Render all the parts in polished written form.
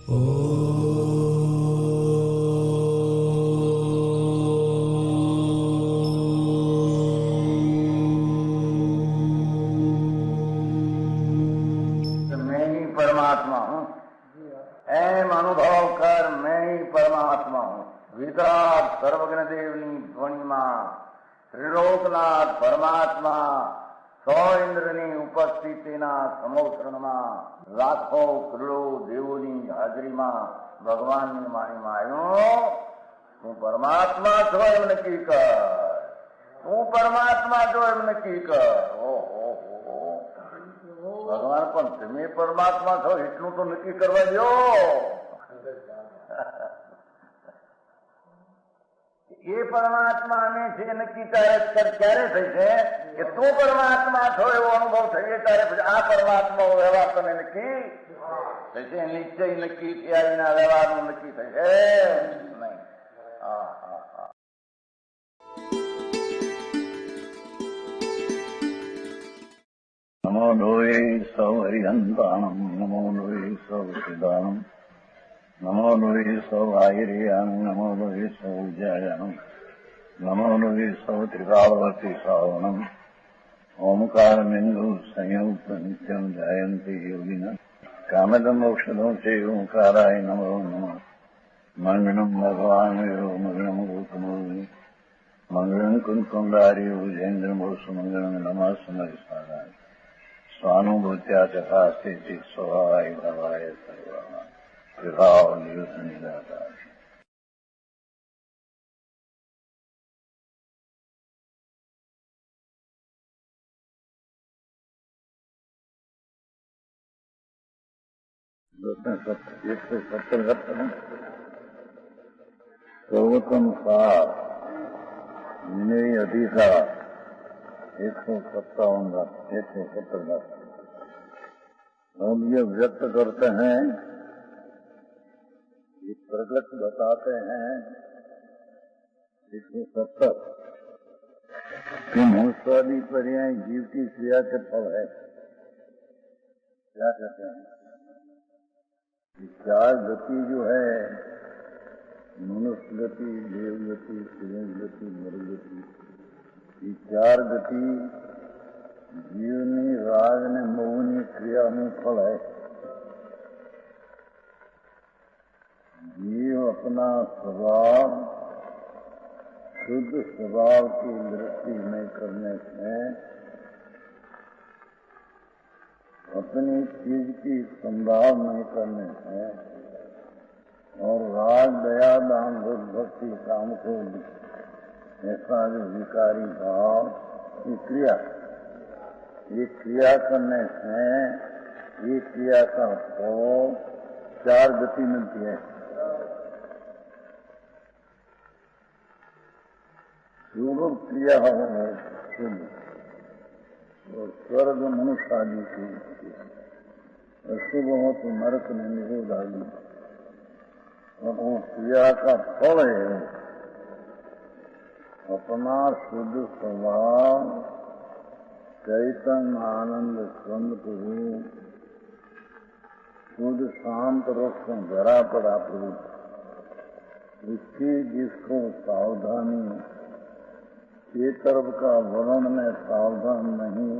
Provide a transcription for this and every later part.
मैं ही परमात्मा हूँ, एम अनुभव कर मैं ही परमात्मा हूँ। वितराग सर्वज्ञ देवनी ध्वनिमा त्रिलोकनाथ परमात्मा सौ इंद्રની ઉપસ્થિતિના સમોત્સવમાં લાખો કરોડો દેવોની હાજરીમાં ભગવાનની વાણીમાં આવ્યો, તું પરમાત્મા છો એમ નક્કી કર, તું પરમાત્મા છો એમ નક્કી કર. ઓહો, ભગવાન પણ તમે પરમાત્મા છો એટલું તો નક્કી કરવા દો. એ પરમાત્મા અમે છે નક્કી ક્યારે થઈ છે કે તું પરમાત્મા છો એવો અનુભવ થઈએ ત્યારે પછી આ પરમાત્મા વ્યવહાર તમે નક્કી થશે. નિશ્ચય નક્કી થયા વિના વ્યવહારનું નક્કી થશે નહીં. નમો લોહી સૌ હરિહંતાણમ, નમો લોહી સૌ સિદ્ધાણમ, નમો લોહી સૌ આહિર્યાન, નમો લોહી સૌ જયાનમ, નમો લોહી સૌ ત્રિકાળવતી શ્રાવણમ. ઓમકારમિંદુ સંયુક્ત નિત્યમ જાયંતી યોગિના કામદમ ઔષધો છે ઓંકારાય નમો નમઃ. મંગળમ ભગવાન મંગળમ ગૌતમોર્મિ મંગળમ કુંકુંડારી ભુજેન્દ્રમો સુમંગળમ નમઃ સમયસારાય સ્વાનુભૂત્યા ચકાસ્તે સ્વભાવાય ભવાય સર્વા વિભાવ નિયુત નિરાકાર. સર્વોત્તમ સાર વિનય अधिकार 157 117. हम ये व्यक्त करते हैं, ये प्रकट बताते हैं 170 कि मनुष्यादि पर्याय जीव की क्रिया के फल है. क्या कहते हैं? चार गति जो है, मनुष्य गति, देव गति, सुरेश गति, नर गति, ये चार गति जीवनी राग ने मोहनी क्रिया में फल है. जीव अपना स्वभाव शुद्ध स्वभाव की वृत्ति में करने से, अपनी चीज की संभाव नहीं करने से और राग दया दान भक्ति काम को ऐसा जो विकारी भाव की क्रिया, ये क्रिया करने से ये क्रिया का फल चार गति मिलती है. शुभ क्रिया है शुभ, और स्वर्ग मनुष्य आदि की, अशुभ हो तो नरक में निरोध आदि, और वो क्रिया का फल है अपना शुद्ध स्वभाव चैतन्य आनंद स्वरूप शुद्ध शांत रूप से भरा पड़ा प्रभु, उसकी जिसको सावधानी ये तरफ का वर्ण में सावधान नहीं,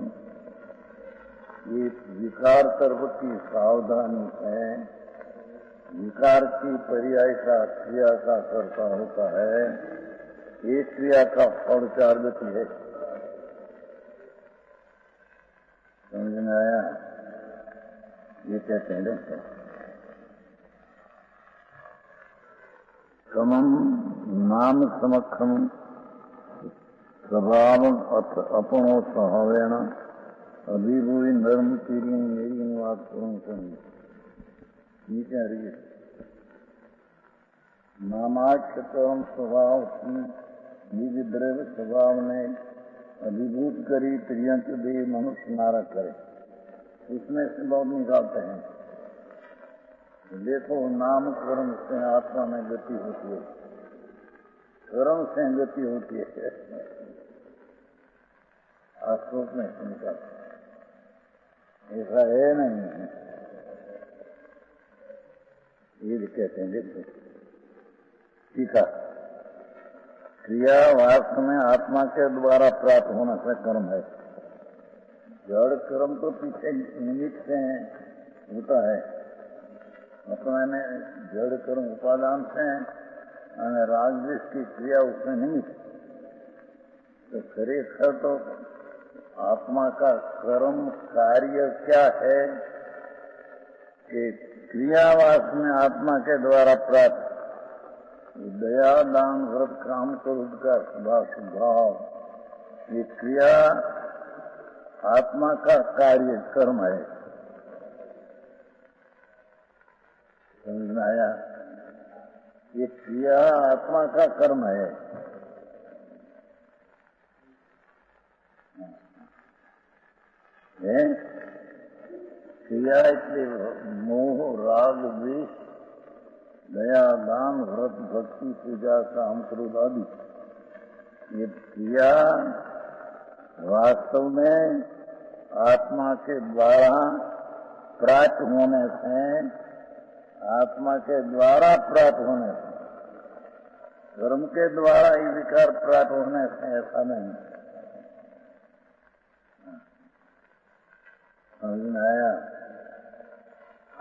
ये विकार तरफ की सावधानी है. विकार की पर्याय का क्रिया का कर्ता होता है. एक क्रिया का फल चार गति है. समझ में आया? ये कहते हैं देखो, समम नाम समक्षम स्वभाव अपनो स्वभावेण अभिभूति नर्म तीरी मेरी निवास ठीक है. नामाक्षतम स्वभाव निज द्रव्य स्वभाव ने अभिभूत करी प्रियंक दे मनुष्य नारक करे, इसमें से बहुत निकालते हैं. देखो नाम कर्म से आत्मा में गति होती है, कर्म से गति होती है, आश्रोत में निकालते हैं. ऐसा है नहीं. ये कहते हैं। देखो ठीक है, क्रिया वास्तव में आत्मा के द्वारा प्राप्त होना से कर्म है। जड़ कर्म तो पीछे निमित्त से होता है, अपने में जड़ कर्म उपादान से राजद्वेष की क्रिया उसमें निमित्त। तो खरेखर तो आत्मा का कर्म कार्य क्या है कि क्रियावास में आत्मा के द्वारा प्राप्त दया दान व्रत काम क्रोध का स्वभाव, ये क्रिया आत्मा का कार्य कर्म है। समझ में आया? ये क्रिया आत्मा का कर्म है। क्रिया इसलिए मोह राग द्वेष दया दान व्रत भक्ति पूजा काम क्रोध आदि, ये क्रिया वास्तव में आत्मा के द्वारा प्राप्त होने से, आत्मा के द्वारा प्राप्त होने से, कर्म के द्वारा ही विकार प्राप्त होने से ऐसा नहीं। समझ में आया?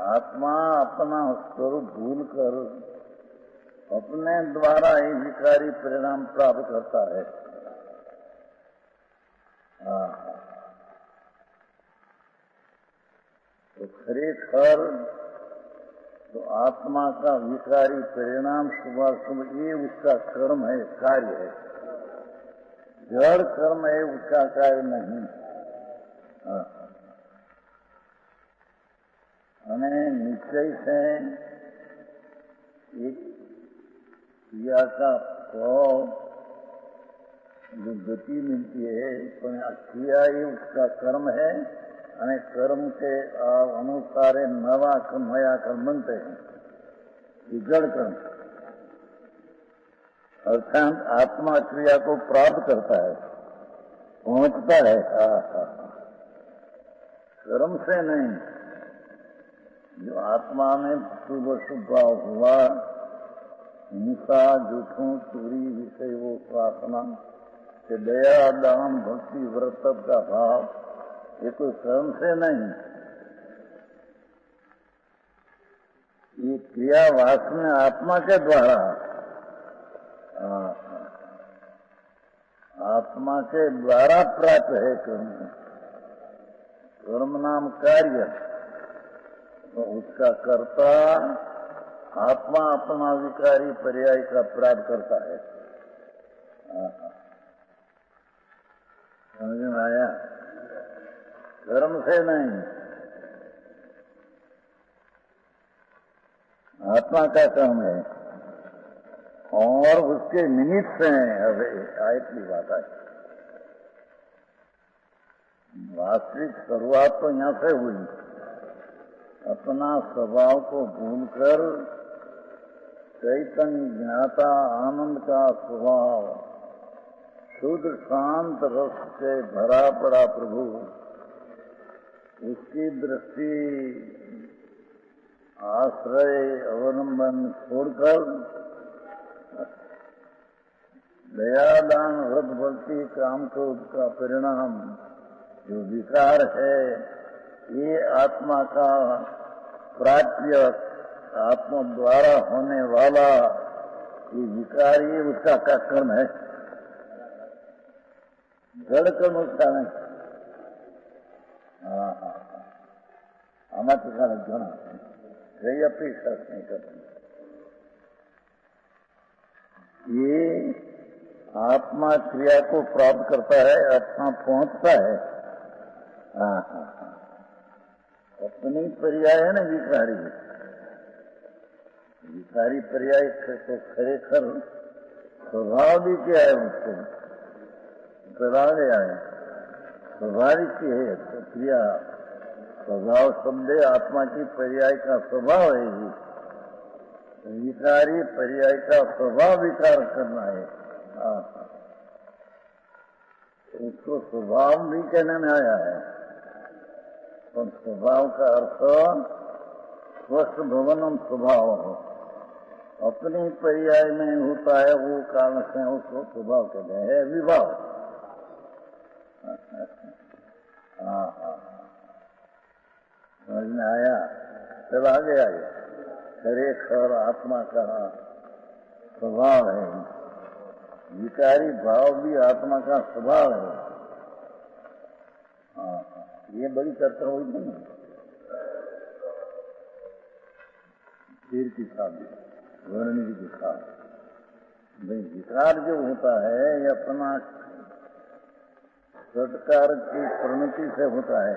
आत्मा अपना स्वरूप भूल कर अपने द्वारा ही विकारी परिणाम प्राप्त करता है। तो खरेखर तो आत्मा का विकारी परिणाम सुबह सुबह ये उसका कर्म है, कार्य है। जड़ कर्म है, उसका कार्य नहीं। हमें निश्चय से एक क्रिया का जो गति मिलती है, क्रिया ही उसका कर्म है। અને कर्म के अनुसार नवा नया कर्म बनते हैं, ये जड़ कर्म। अर्थात आत्मा क्रिया को प्राप्त करता है, पहुंचता है। कर्म से नहीं, जो आत्मा में शुभ स्वभाव हुआ, हिंसा झूठों चोरी विषय वो प्रार्थना के दया दान भक्ति व्रत का भाव, ये कोई कर्म से नहीं। ये क्रिया वास्तव में आत्मा के द्वारा, आत्मा के द्वारा प्राप्त है कर्म। कर्म नाम कार्य, तो उसका कर्ता आत्मा अपना विकारी पर्याय का प्राप्त करता है। समझ में आया? कर्म से नहीं, आत्मा का कर्म है और उसके निमित्त से अब आयत की बात है। वास्तविक शुरुआत तो यहां से हुई, अपना स्वभाव को भूलकर चैतन्य ज्ञाता आनंद का स्वभाव शुद्ध शांत रस से भरा पड़ा प्रभु, उसकी दृष्टि आश्रय अवलंबन छोड़कर दया दान व्रत भक्ति काम क्रोध का परिणाम जो विकार है, ये आत्मा का प्राप्य आत्मा द्वारा होने वाला ये विकार, ये उसका क्या कर्म है? जड़ कर्म उसका नहीं। आमाच घना कई अपेक्षा नहीं करती। ये आत्मा क्रिया को प्राप्त करता है, आत्मा पहुंचता है। अपनी पर्याय है ना विकारी, विकारी पर्याय तो खरेखर स्वभाव भी क्या है, उसको बता गया है। स्वाभाविक है तो क्रिया, स्वभाव शब्द आत्मा की पर्याय का स्वभाव है। ये विकारी पर्याय का स्वभाव विकार करना है। उसको स्वभाव भी कहने में आया है, और स्वभाव का अर्थ स्वस्थ भवनम स्वभाव हो, अपने पर्याय में होता है वो कारण से उसको स्वभाव कहते हैं, विभाव। हाँ हाँ, समझ में आया? चल आगे आगे। खरेखर आत्मा का स्वभाव है, विकारी भाव भी आत्मा का स्वभाव है। हाँ, ये बड़ी चर्चा हुई थी ना तीर की शादी, वर्णी की शादी। भाई विकार जो होता है ये अपना सत्कार की परिणति से होता है,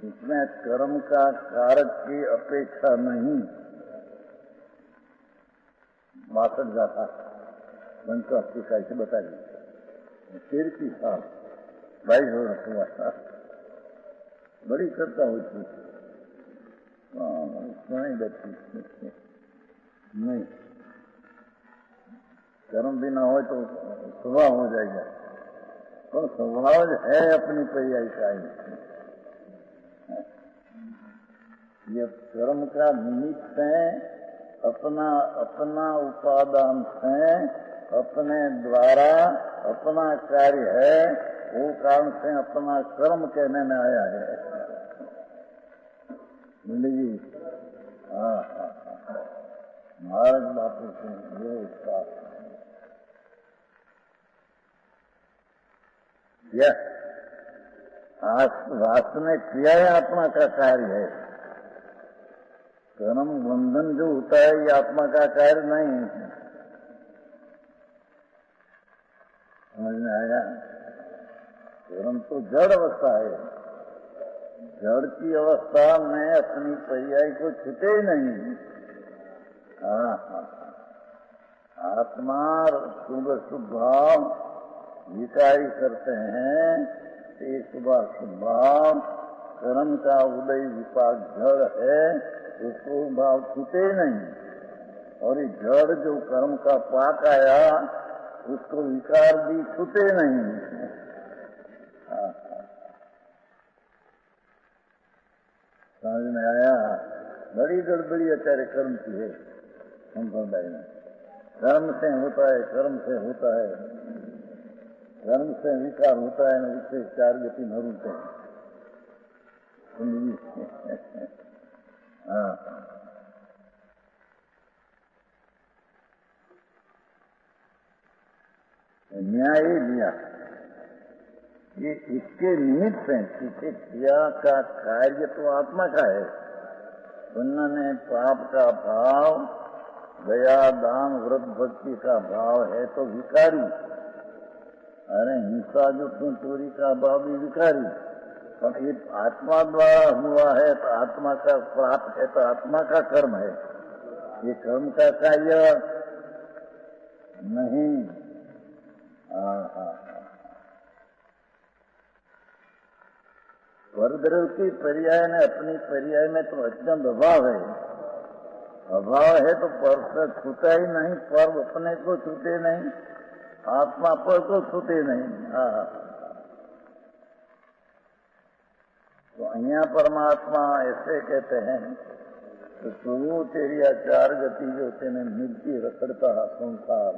इसमें कर्म का कारक की अपेक्षा नहीं। 62 गाथा 180 का इसे बता दी। तीर की शादी 22 वर्ष हुआ, बड़ी चर्चा हुई थी। सुनाई देती नहीं, कर्म भी ना हो तो स्वभाव हो जाएगा, तो स्वभाव है अपनी पर्याय का ही। ये कर्म का निमित्त है, अपना अपना उपादान है, अपने द्वारा अपना कार्य है, वो कारण से अपना कर्म कहने में आया है। जी हाँ हाँ हाँ, महाराज बापू से ये इसका वास्तव किया है आत्मा का कार्य है। कर्म बंधन जो होता है ये आत्मा का कार्य नहीं है। समझ में आया? कर्म तो जड़ अवस्था है, जड़ की अवस्था में अपनी पर्याय को छूटे ही नहीं। हाँ हाँ, आत्मा शुभ भाव विकारी करते हैं, ये शुभ भाव कर्म का उदय विपाक जड़ है, उसको भाव छूटे नहीं। और ये जड़ जो कर्म का पाक आया उसको विकार भी छूटे नहीं। हाँ, समझ में आया? बड़ी गड़बड़ी आचार्य कर्म की है संप्रदाय में। कर्म से होता है, कर्म से होता है, कर्म से विकार होता है, उससे 4 गति न रूपते हैं। हाँ, न्याय लिया ये इसके निमित्त है, किसी क्रिया का कार्य तो आत्मा का है। उन्होंने पाप का भाव, दया दान व्रत भक्ति का भाव है तो विकारी। अरे हिंसा जो क्यों, चोरी का भाव भी विकारी, पर ये आत्मा द्वारा हुआ है तो आत्मा का प्राप्त है तो आत्मा का कर्म है, ये कर्म का कार्य नहीं। परद्रव्य की पर्याय में अपनी पर्याय में तो अत्यंत अभाव है। अभाव है तो पर से छूटा ही नहीं, पर अपने को छूटे नहीं, आत्मा पर को छूटे नहीं। तो यहाँ परमात्मा ऐसे कहते हैं तो प्रभु तेरी 4 गति जो तेने मिलती रखड़ता संसार,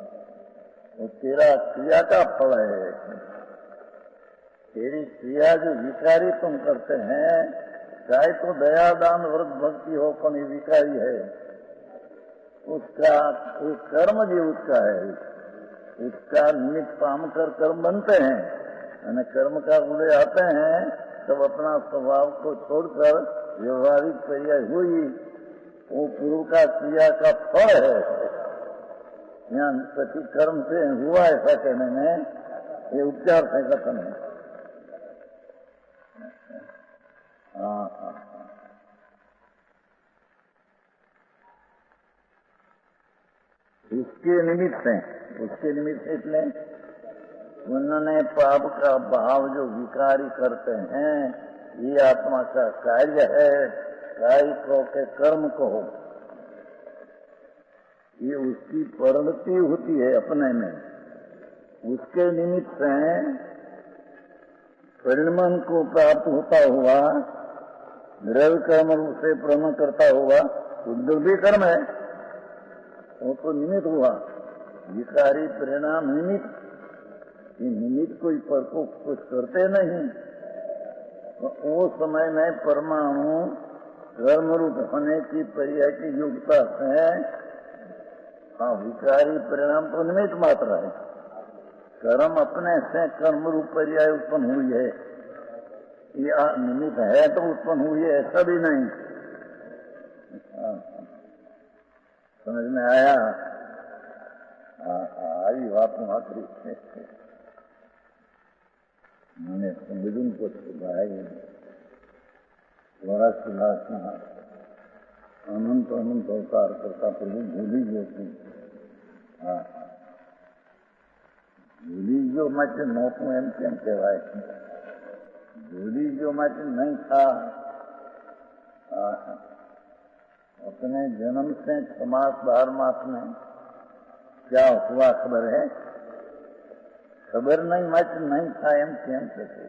वो तेरा क्रिया का फल है। तेरी क्रिया जो विकारी तुम करते हैं, चाहे तो दया दान व्रत भक्ति हो, पर ये विकारी है। उसका कर्म भी उसका है, उसका निमित्त काम कर कर्म बनते हैं, यानी कर्म का उदय आते हैं तब अपना स्वभाव को छोड़कर व्यवहारिक क्रिया हुई, वो पूर्व का क्रिया का फल है। यहाँ सची कर्म से हुआ ऐसा कहने में ये उपचार से कथन है। हाँ, उसके निमित्त है, उसके निमित्त इसलिए उन्होंने पाप का भाव जो विकारी करते हैं, ये आत्मा का कार्य है। कार्य को के कर्म को हो, ये उसकी परिणति होती है अपने में, उसके निमित्त से परिणाम को प्राप्त होता हुआ द्रव्य कर्म रूप से प्रेम करता हुआ उद्योग भी कर्म है, वो तो निमित्त हुआ। विकारी परिणाम निमित्त, ये निमित्त कोई पर को कुछ करते नहीं, तो वो समय में परमाणु कर्म रूप होने की पर्याय की योग्यता से, हाँ, विकारी परिणाम तो निमित्त मात्र है। कर्म अपने से कर्म रूप पर्याय उत्पन्न हुई है, ये निमित्त है तो उत्पन्न हुई है, ऐसा भी नहीं। समझ में आया? आई बात मात्री मैंने संविधान को सुधाई द्वारा सुधार अनंत अनंत अवतार करता प्रभु भूली जो थी। भूली जो माचे नौकू एम केम कहेवाय, भूली जो माचे नहीं था। अपने जन्म से 6 मास 12 मास में क्या हुआ खबर है? खबर नहीं, माचे नहीं था एम केम कहते।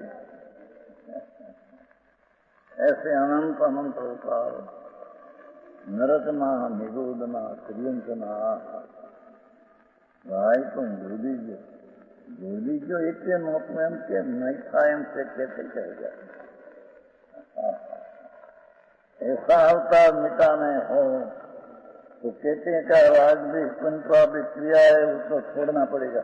ऐसे अनंत अनंत अवतार, नरकना निरोधना श्रीयंकना, भाई तुम भूली जो एक नौक में के नहीं था एम से कैसे कहेगा? ऐसा अवतार मिटाने हो तो कहते हैं का राग भी पंचवादी क्रिया है, उसको छोड़ना पड़ेगा।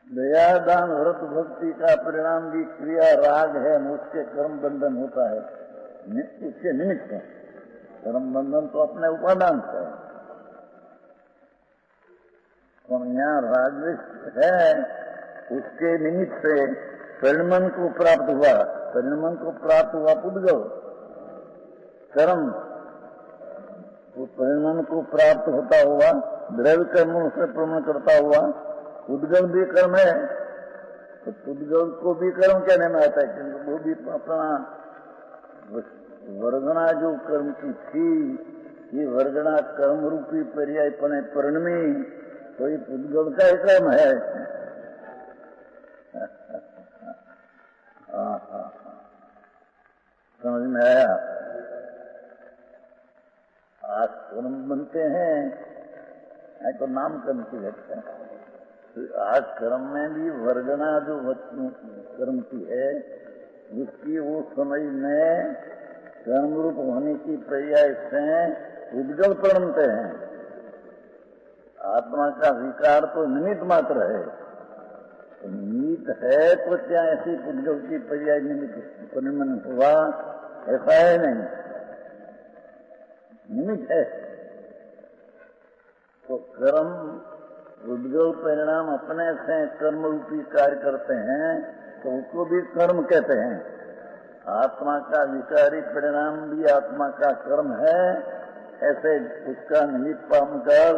दया दान व्रत भक्ति का परिणाम भी क्रिया राग है, उसके कर्म बंधन होता है, उसके निमित्त है। कर्म बंधन तो अपने उपादान से है, और यहाँ राग है, उसके निमित्त से परिणमन को प्राप्त हुआ। परिणमन को प्राप्त हुआ पुद्गल कर्म, वो परिणमन को प्राप्त होता हुआ द्रव्य कर्मों से प्रमाण करता हुआ उद्गम भी कर्म है। तो उद्गम को भी कर्म कहने में आता है, क्योंकि वो भी अपना वर्गणा जो कर्म की थी, ये वर्गणा कर्म रूपी पर्याय पने परिणमी, तो ये उद्गम का ही कर्म है। समझ में आया? आज कर्म बनते हैं, तो नाम कर्म की घटते हैं। आज कर्म में भी वर्गणा जो कर्म की है, उसकी वो समय में कर्म रूप होने की पर्याय से उद्गल प्रणमते हैं। आत्मा का विकार तो निमित्त मात्र है, तो निमित्त है तो क्या ऐसी उद्गल की पर्याय निमित्त परिणमन हुआ? ऐसा है नहीं, निमित्त है। तो कर्म उद्गल परिणाम अपने से कर्म रूपी कार्य करते हैं, तो उसको भी कर्म कहते हैं। आत्मा का विकारी परिणाम भी आत्मा का कर्म है, ऐसे उसका निमित्त पाकर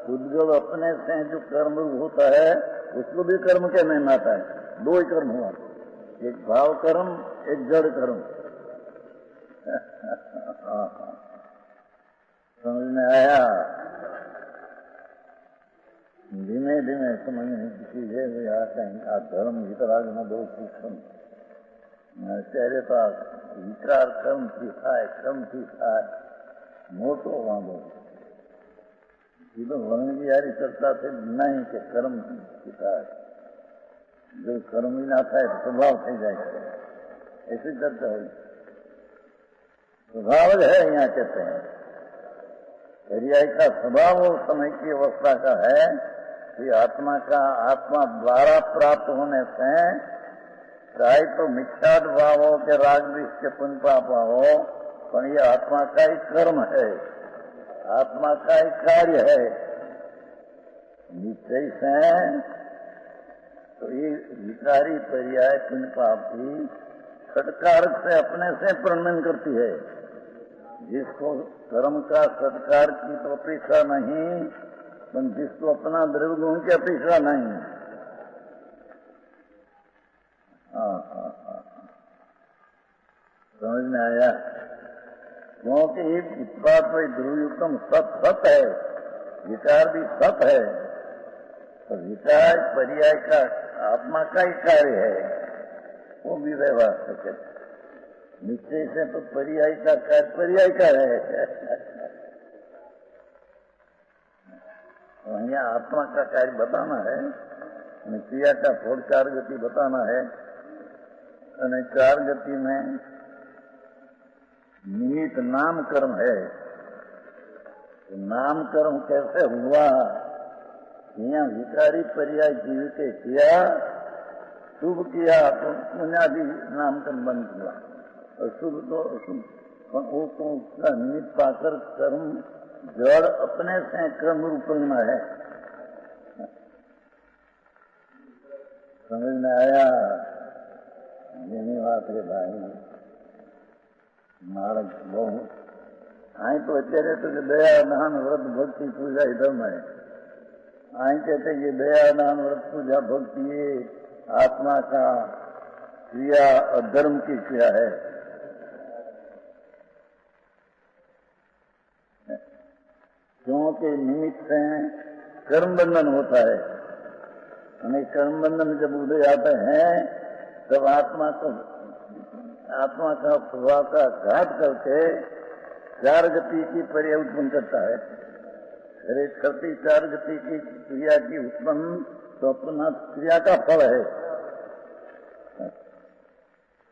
उद्गल अपने से जो कर्म होता है, उसको भी कर्म कहने में आता है। 2 ही कर्म हुआ, एक भाव कर्म, एक जड़ कर्म। समझ में आया? धीमे धीमे समझने की चीज है। वे आ धर्म वितराग न दो सूक्ष्म ત્યારે તો વિચાર કર્મથી થાય, કર્મથી થાય, મોટો વાંધો। એ તો વર્ણવિહારી ચર્ચા થઈ નહીં કે કર્મથી થાય, જો કર્મ ના થાય તો સ્વભાવ થઈ જાય છે, ऐसी चर्चा हुई। स्वभाव है यहाँ कहते हैं, पर्याय का स्वभाव उस समय की अवस्था का है कि आत्मा द्वारा प्राप्त होने से चाहे तो मिथ्याद भाव हो के राग द्वेष के पुण्यपाप हो, पर ये आत्मा का ही कर्म है, आत्मा का ही कार्य है। निश्चय से तो ये विकारी पर्याय पुण्यपाप की सत्कारक से अपने से प्रणमन करती है। जिसको कर्म का सत्कार की तो अपेक्षा नहीं, पर जिसको अपना द्रव्य गुण की अपेक्षा नहीं। समझ में आया? क्योंकि उत्पाद वही ध्रुवयुक्तम सत है, विचार भी सत है, तो विचार पर्याय का आत्मा का ही कार्य है। वो भी व्यवहार सके। निश्चय से तो पर्याय का कार्य पर्याय का है। वहीं आत्मा का कार्य बताना है, क्रिया का फल 4 गति बताना है। और 4 गति में निमित्त नाम कर्म है। तो नाम कर्म कैसे हुआ? यहाँ विकारी पर्याय जीव के किया, शुभ किया तो पुण्यादि नाम कर्म बंद हुआ, और शुभ तो उसका निमित्त पाकर कर्म जड़ अपने से कर्म रूप में है। समझ में आया? यही बात है भाई। महाराज बहुत आई तो અત્યારે તો દયા દાન વ્રત ભક્તિ પૂજા ધર્મ है। आई कहते कि दया दान व्रत पूजा भक्ति ये आत्मा का क्रिया और धर्म की क्रिया है। क्योंकि निमित्त से कर्म बंधन होता है। कर्म बंधन जब उदय आते हैं तब आत्मा का स्वभाव का घात करके 4 गति की पर्याय उत्पन्न करता है। अरे करती 4 गति की क्रिया की उत्पन्न तो अपना क्रिया का फल है।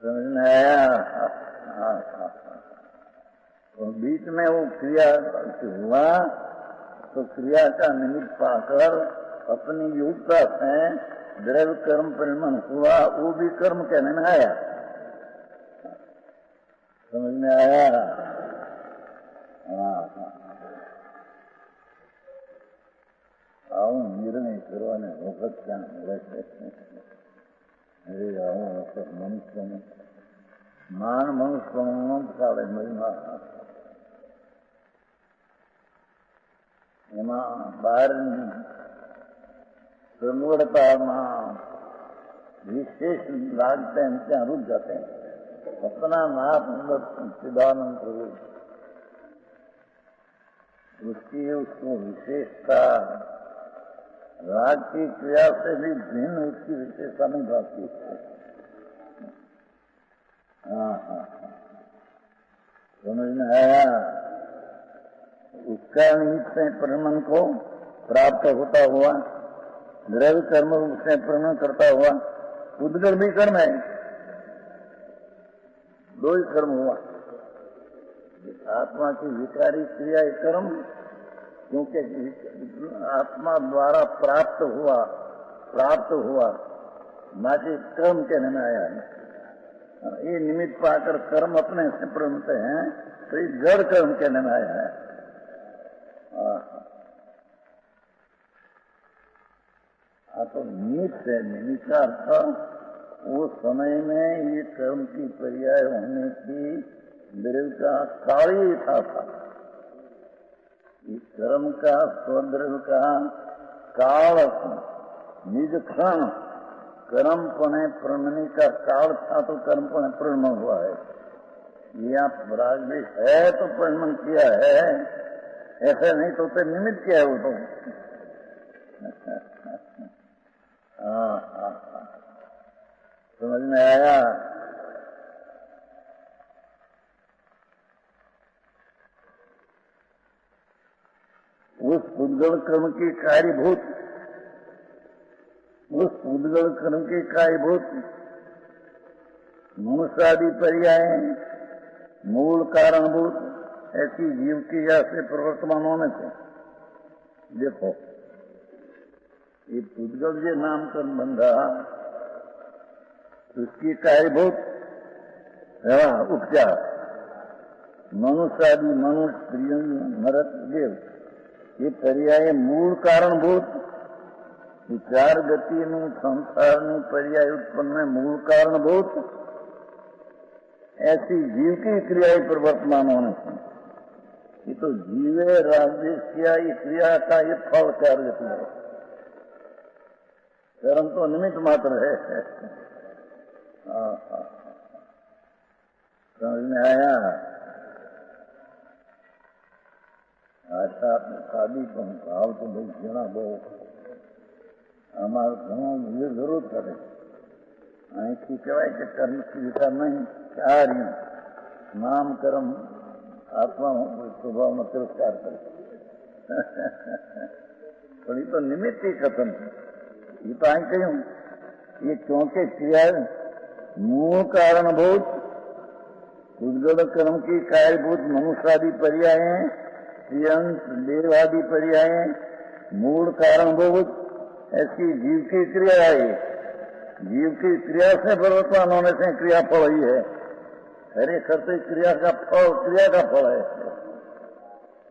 समझ में आया? और बीच में वो क्रिया हुआ तो क्रिया का निमित्त पाकर अपनी योग्यता से द्रव्य कर्म परिणाम हुआ, वो भी कर्म कहने में आया। समझ में आया? आओ निर्णय करवाने वक्त क्या मिले। अरे आओ वक्त मनुष्य में मान मनुष्य કાળે મહિમા એમાં બહારની સગવડતામાં विशेष लागते हैं, ત્યાં रुक जाते हैं। अपना नाथ सच्चिदानंद प्रभु उसकी उसको विशेषता राग की क्रिया से भी भिन्न उसकी विशेषता नहीं भाती है। समझ में आया? उसका निमित्त से परिणाम को प्राप्त होता हुआ द्रव्य कर्म से परिणाम करता हुआ उद्गम भी कर्म है। 2 ही कर्म हुआ। आत्मा की विकारी क्रिया एक कर्म, क्योंकि आत्मा द्वारा प्राप्त हुआ माचे कर्म कहने में आया है। ये निमित्त पाकर कर्म अपने से प्रणते हैं तो ये जड़ कर्म कहने में आया है। तो निमित्त है। निमित्त का अर्थ वो समय में ये कर्म की पर्याय होने की द्रव्य का काल ही था। इस कर्म का स्वद्रव्य का काल निज क्षण कर्म पणे प्रणनी का काल था तो कर्म पणे प्रणम हुआ है। ये आप राजदेश है तो प्रणम किया है, ऐसा नहीं तो निमित्त किया है वो तो। समझ में आया? उस उद्गल कर्म की कार्यभूत मनुष्यादि पर्याय मूल कारणभूत ऐसी जीव की से प्रवर्तमान होने से देखो ये उद्गल जो नाम कर्म बंधा उसकी कार्यभूत उपचार मनुष्यादि मनुष्य प्रिय नरक देव ये पर्याय मूल कारणभूत 4 गति संसार पर्याय उत्पन्न मूल कारणभूत ऐसी जीव की क्रिया प्रवर्तमान होने से ये तो जीवे राजदेश किया ये क्रिया का ये फल 4 गति है। कर्म तो निमित्त मात्र है। समझ में आया? आशा आपने शादी को भाव तो भाई घना बहुत हमारे घणो जरूर करे અહીંથી કહેવાય કે કર્મ વિચાર નહીં, કાર્ય નામ કર્મ આત્મા સ્વભાવનો તિરસ્કાર કરે. પણ એ તો નિમિત્ત કથન છે. એ તો અહીં કહ્યું ये क्योंकि क्रिया मूल कारणभूत उद्गत कर्म की कार्यभूत मनुष्यादि पर्याय क्रियांश देवादि पर्याय मूल कारणभूत ऐसी जीव की क्रिया है. जीव की क्रिया से परिवर्तन होने से क्रिया फल ही है. खरेखर तो क्रिया का फल है.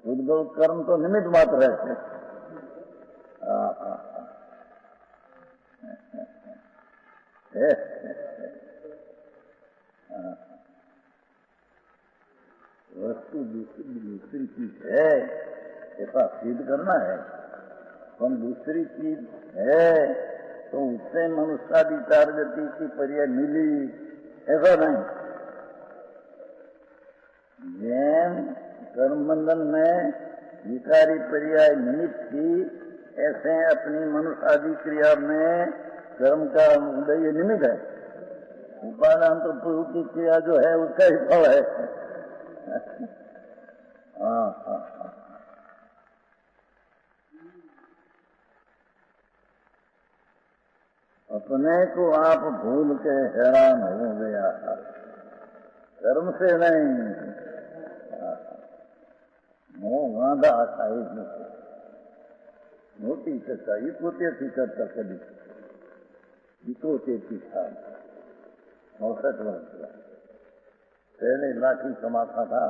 उद्गत कर्म तो निमित्त मात्र है. वस्तु दूसरी चीज है, ऐसा सिद्ध करना है. पर दूसरी चीज है तो उससे मनुष्याधिकार गति की पर्याय मिली, ऐसा नहीं. जैन कर्म बंधन में विकारी पर्याय निमित्त थी, ऐसे अपनी मनुष्यादि क्रिया में कर्म का उदय निमित्त है. उपादान तो प्रभु की क्रिया जो है उसका ही फल है. अपने को आप भूल के हैरान हो गया, कर्म से नहीं. मोह वांधा आशाई मोटी चर्चा ये पोते थी चर्चा कभी इकोतेती साल 64 वर्ष पहले लाठी कमाता था.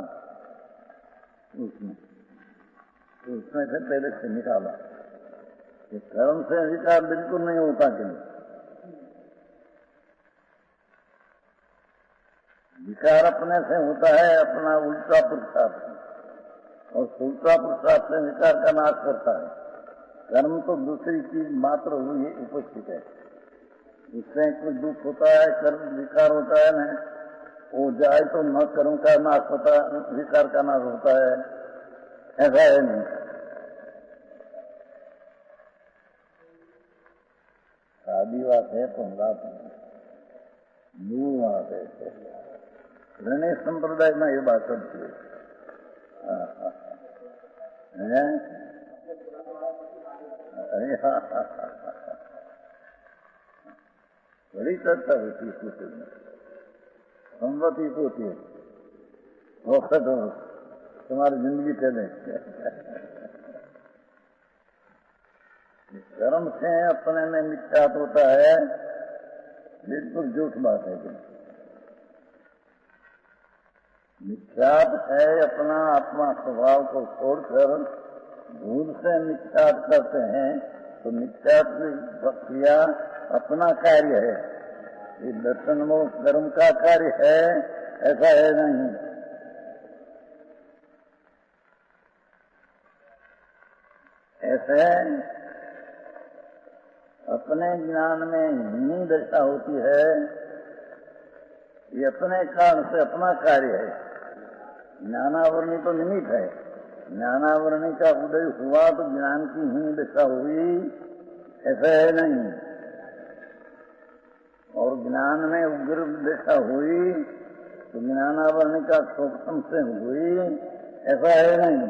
उसमें से पहले से निकाला. ये कर्म से अधिकार बिल्कुल नहीं होता कि नहीं. विकार अपने से होता है, अपना उल्टा पुरुषार्थ, और उल्टा पुरुषार्थ से विकार का नाश करता है. कर्म तो दूसरी चीज मात्र हुई उपस्थित है. उससे कुछ दुख होता है, कर्म विकार होता है ना, वो जाए तो न कर्म का नाश होता है, विकार का नाश होता है, ऐसा है नहीं. सादी बात है तो बात मूल बात है. ऋणी संप्रदाय में ये बात चलती है. अरे बड़ी चर्चा होती है कुछ में, संगति होती है. वक्त हो तुम्हारी जिंदगी पहले कर्म से अपने में मिथ्यात होता है, बिल्कुल झूठ बात है. मिथ्यात है अपना आत्मा स्वभाव को छोड़कर भूल से मिथ्यात करते हैं, तो मिथ्यात क्रिया अपना कार्य है. ये दर्शन मोक्ष कर्म का कार्य है, ऐसा है नहीं. ऐसे अपने ज्ञान में ही दशा होती है. ये अपने कारण से अपना कार्य है. ज्ञानावरणी तो निमित्त है. ज्ञानावरणी का उदय हुआ तो ज्ञान की ही दशा हुई, ऐसा है नहीं. और ज्ञान में उग्र दशा हुई तो ज्ञानावरणी का सूक्ष्म से हुई, ऐसा है नहीं.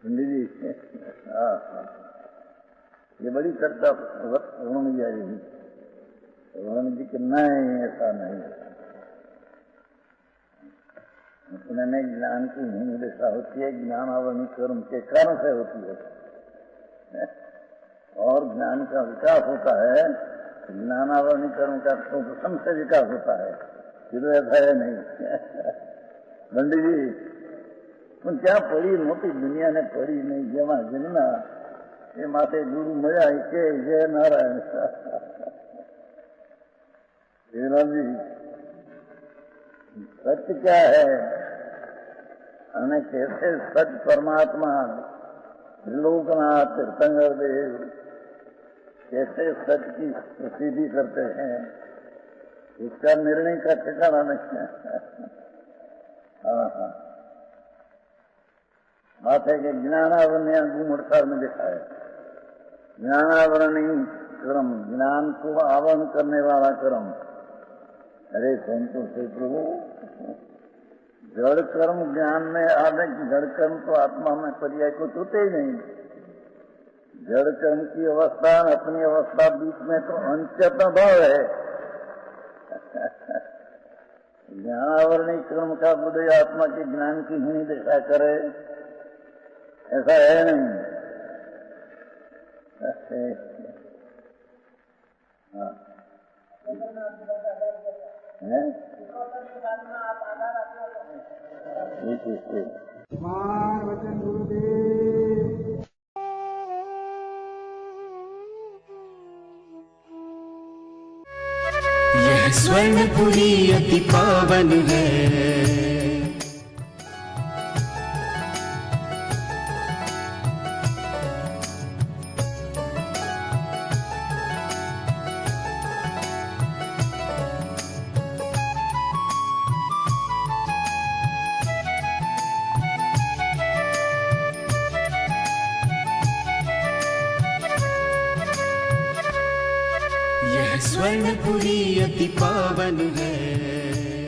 जी ये बड़ी चर्चा होनी जाएगी. भगवान जी कि नहीं, ऐसा नहीं. अपने में ज्ञान की ही दशा होती है, ज्ञानावरणी कर्म के कारण से होती है. और ज्ञान का विकास होता है, ज्ञानावरणी कर्म का सूक्ष्म से विकास होता है. फिर ऐसा है नहीं. पंडित जी પણ ત્યાં પડી મોટી દુનિયાને પડી નહીં. જેમાં જન્મ્યા એ માટે ગુરુ મળ્યા કે જય નારાયણ. जी सत्य क्या है, અને कैसे सत्य परमात्मा त्रिलोकनाथ तीर्थंकर देव कैसे सत्य की प्रसिद्धि करते हैं, उसका निर्णय का ठिकाना नहीं है. हाँ बात है कि ज्ञानावरणी गुमड़सार में लिखा है. ज्ञानावरणी कर्म, ज्ञान को आवरण करने वाला कर्म। अरे संतो से प्रभु, जड़ कर्म ज्ञान में आने की, जड़ कर्म तो आत्मा में पर्याय को छूते ही नहीं। जड़ कर्म की अवस्था अपनी अवस्था बीच में तो अंचत भाव है। ज्ञानावरणी कर्म का बुद्धि आत्मा के ज्ञान की ही दिशा करे, ऐसा है नहीं। हाँ है ठीक है। मान वचन गुरुदेव। यह स्वर्णपुरी अति पावन है। यह स्वर्णपुरी अति पावन है।